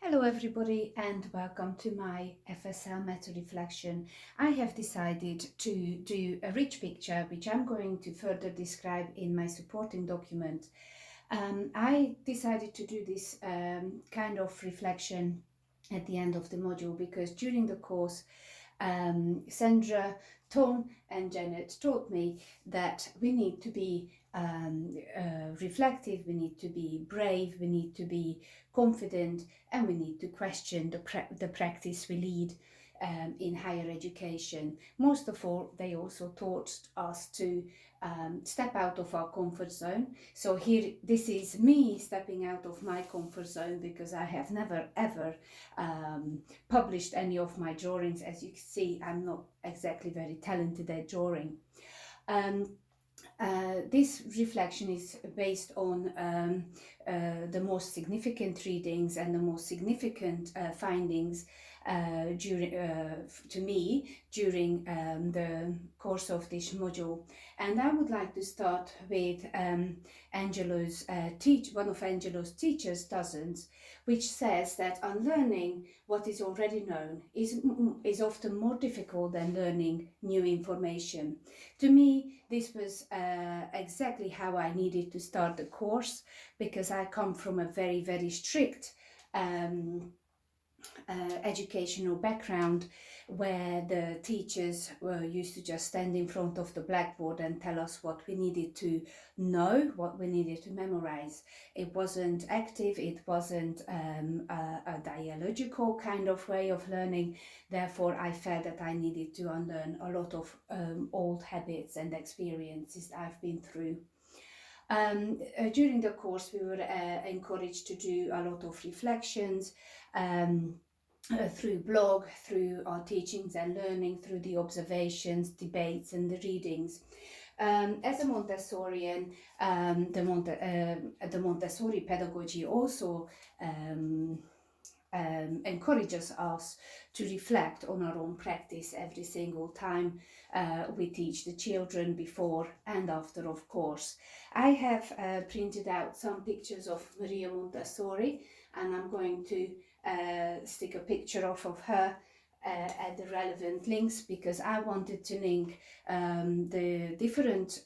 Hello everybody and welcome to my Fsl Meta reflection. I have decided to do a rich picture which I'm going to further describe in my supporting document. I decided to do this kind of reflection at the end of the module because during the course Sandra, Tom and Janet taught me that we need to be reflective, we need to be brave, we need to be confident, and we need to question the practice we lead in higher education. Most of all, they also taught us to step out of our comfort zone. So here, this is me stepping out of my comfort zone because I have never ever published any of my drawings. As you can see, I'm not exactly very talented at drawing. This reflection is based on the most significant readings and the most significant findings to me during the course of this module. And I would like to start with Angelo's one of Angelo's teacher's dozens, which says that unlearning what is already known is often more difficult than learning new information. To me, this was exactly how I needed to start the course, because I come from a very, very strict educational background where the teachers were used to just stand in front of the blackboard and tell us what we needed to know, what we needed to memorize. It wasn't active, it wasn't a dialogical kind of way of learning. Therefore, I felt that I needed to unlearn a lot of old habits and experiences I've been through. During the course, we were encouraged to do a lot of reflections through blog, through our teachings and learning, through the observations, debates and the readings. As a Montessorian, the Montessori pedagogy also encourages us to reflect on our own practice every single time we teach the children, before and after, of course. I have printed out some pictures of Maria Montessori, and I'm going to stick a picture of her at the relevant links, because I wanted to link the different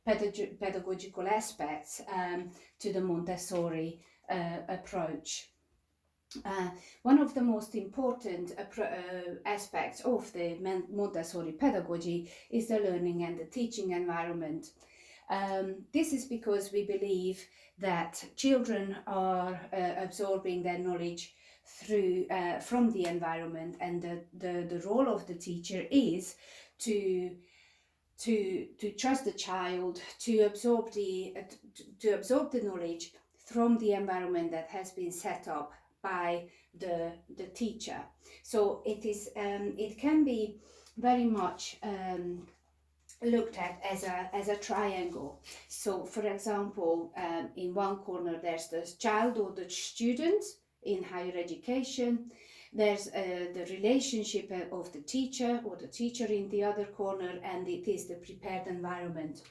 pedagogical aspects to the Montessori approach. One of the most important aspects of the Montessori pedagogy is the learning and the teaching environment. This is because we believe that children are absorbing their knowledge through from the environment, and the role of the teacher is to trust the child to absorb the knowledge from the environment that has been set up by the teacher. So it can be very much looked at as a triangle. So for example, in one corner there's the child or the student in higher education. There's the relationship of the teacher or the teacher in the other corner, and it is the prepared environment.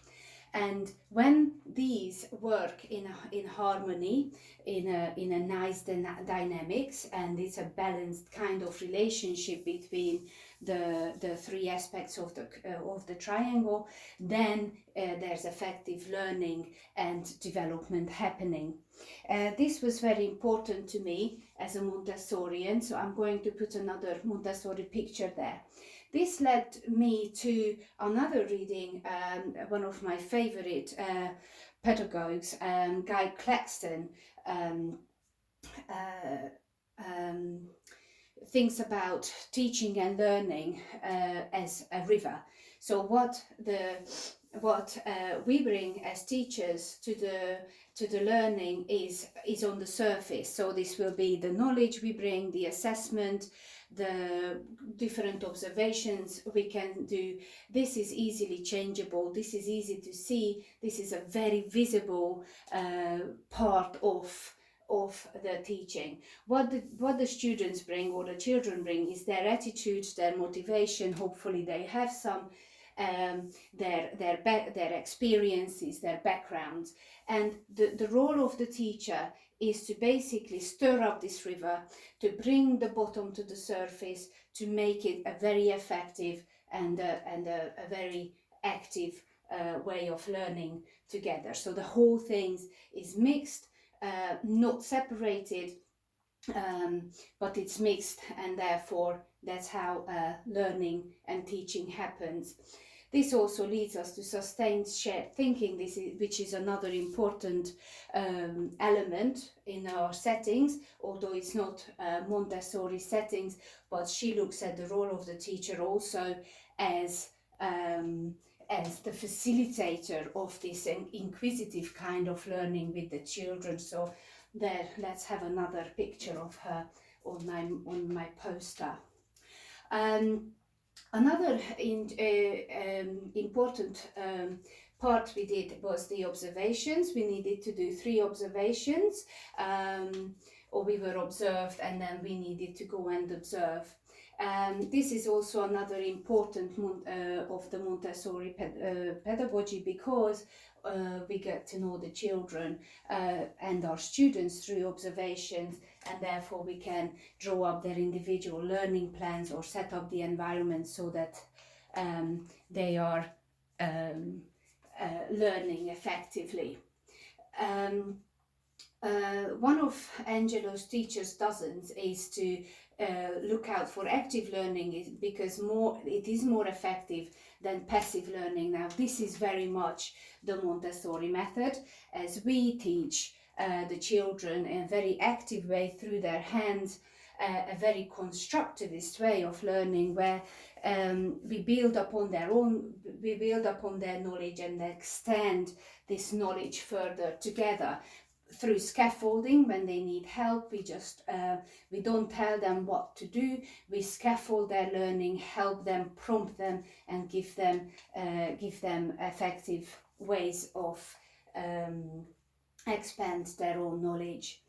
And when these work in harmony, in a nice dynamics, and it's a balanced kind of relationship between the three aspects of the triangle, then there's effective learning and development happening. This was very important to me as a Montessorian, so I'm going to put another Montessori picture there. This led me to another reading, one of my favorite pedagogues, Guy Claxton, thinks about teaching and learning as a river. So what we bring as teachers to the learning is on the surface. So this will be the knowledge we bring, the assessment, the different observations we can do. This is easily changeable, this is easy to see, this is a very visible part of the teaching. What the students bring or the children bring is their attitudes, their motivation. Hopefully they have some their experiences, their backgrounds, and the role of the teacher is to basically stir up this river, to bring the bottom to the surface, to make it a very effective and a very active way of learning together. So the whole thing is mixed, not separated, but it's mixed, and therefore that's how learning and teaching happens. This also leads us to sustained shared thinking, which is another important element in our settings, although it's not Montessori settings, but she looks at the role of the teacher also as the facilitator of this inquisitive kind of learning with the children. So there, let's have another picture of her on my poster. Another important part we did was the observations. We needed to do 3 observations, or we were observed, and then we needed to go and observe. This is also another important of the Montessori pedagogy, because we get to know the children and our students through observations, and therefore we can draw up their individual learning plans or set up the environment so that they are learning effectively. One of Angelo's teacher's dozens is to look out for active learning, because it is more effective than passive learning. Now, this is very much the Montessori method, as we teach the children in a very active way through their hands, a very constructivist way of learning, where we build upon their knowledge and extend this knowledge further together. Through scaffolding, when they need help, we don't tell them what to do. We scaffold their learning, help them, prompt them, and give them effective ways of expand their own knowledge.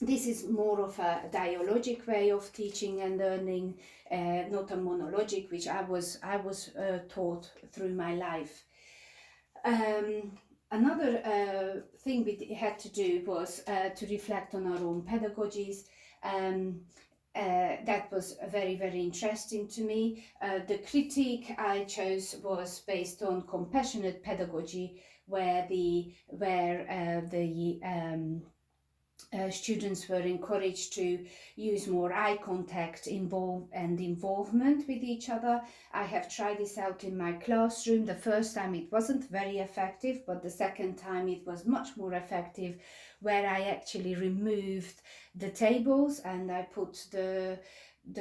This is more of a dialogic way of teaching and learning, not a monologic, which I was taught through my life. Another thing we had to do was to reflect on our own pedagogies. That was very, very interesting to me. The critique I chose was based on compassionate pedagogy, where the students were encouraged to use more eye contact, involvement with each other. I have tried this out in my classroom. The first time it wasn't very effective, but the second time it was much more effective, where I actually removed the tables and I put the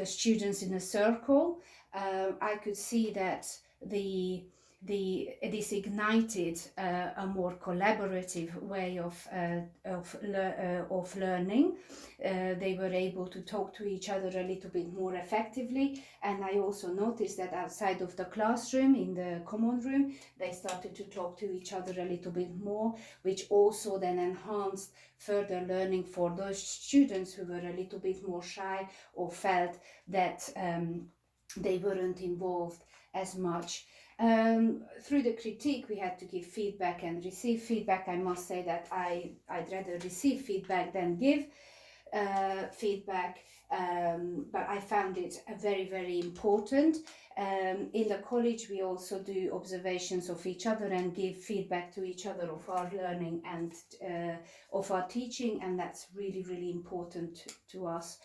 students in a circle. I could see that this ignited a more collaborative way of learning. They were able to talk to each other a little bit more effectively, and I also noticed that outside of the classroom, in the common room, they started to talk to each other a little bit more, which also then enhanced further learning for those students who were a little bit more shy or felt that they weren't involved as much. Through the critique, we had to give feedback and receive feedback. I must say that I'd rather receive feedback than give feedback, but I found it very, very important. In the college, we also do observations of each other and give feedback to each other of our learning and of our teaching, and that's really, really important to us.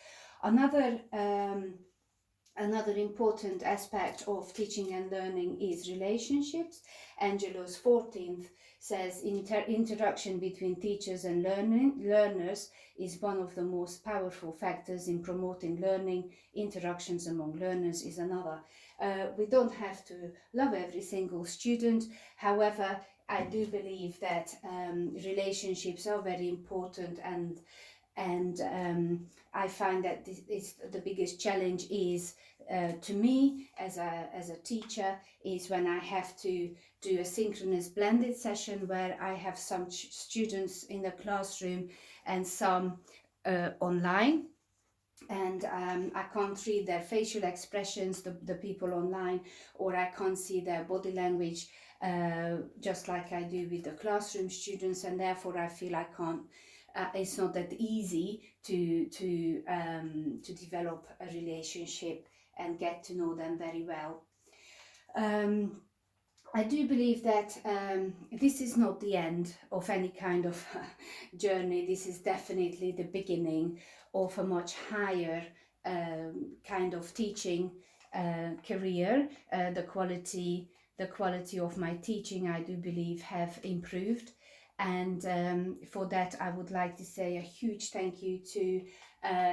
Another important aspect of teaching and learning is relationships. Angelo's 14th says interaction between teachers and learners is one of the most powerful factors in promoting learning. Interactions among learners is another. We don't have to love every single student. However, I do believe that relationships are very important, and I find that the biggest challenge is to me as a teacher is when I have to do a synchronous blended session where I have some students in the classroom and some online, and I can't read their facial expressions, the people online, or I can't see their body language just like I do with the classroom students, and therefore I feel I can't it's not that easy to develop a relationship and get to know them very well. I do believe that this is not the end of any kind of journey. This is definitely the beginning of a much higher kind of teaching career. The quality of my teaching, I do believe, have improved. And for that, I would like to say a huge thank you to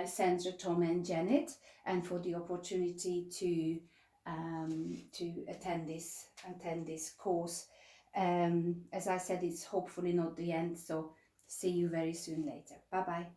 Sandra, Tom, and Janet, and for the opportunity to attend this course. As I said, it's hopefully not the end. So see you very soon later. Bye bye.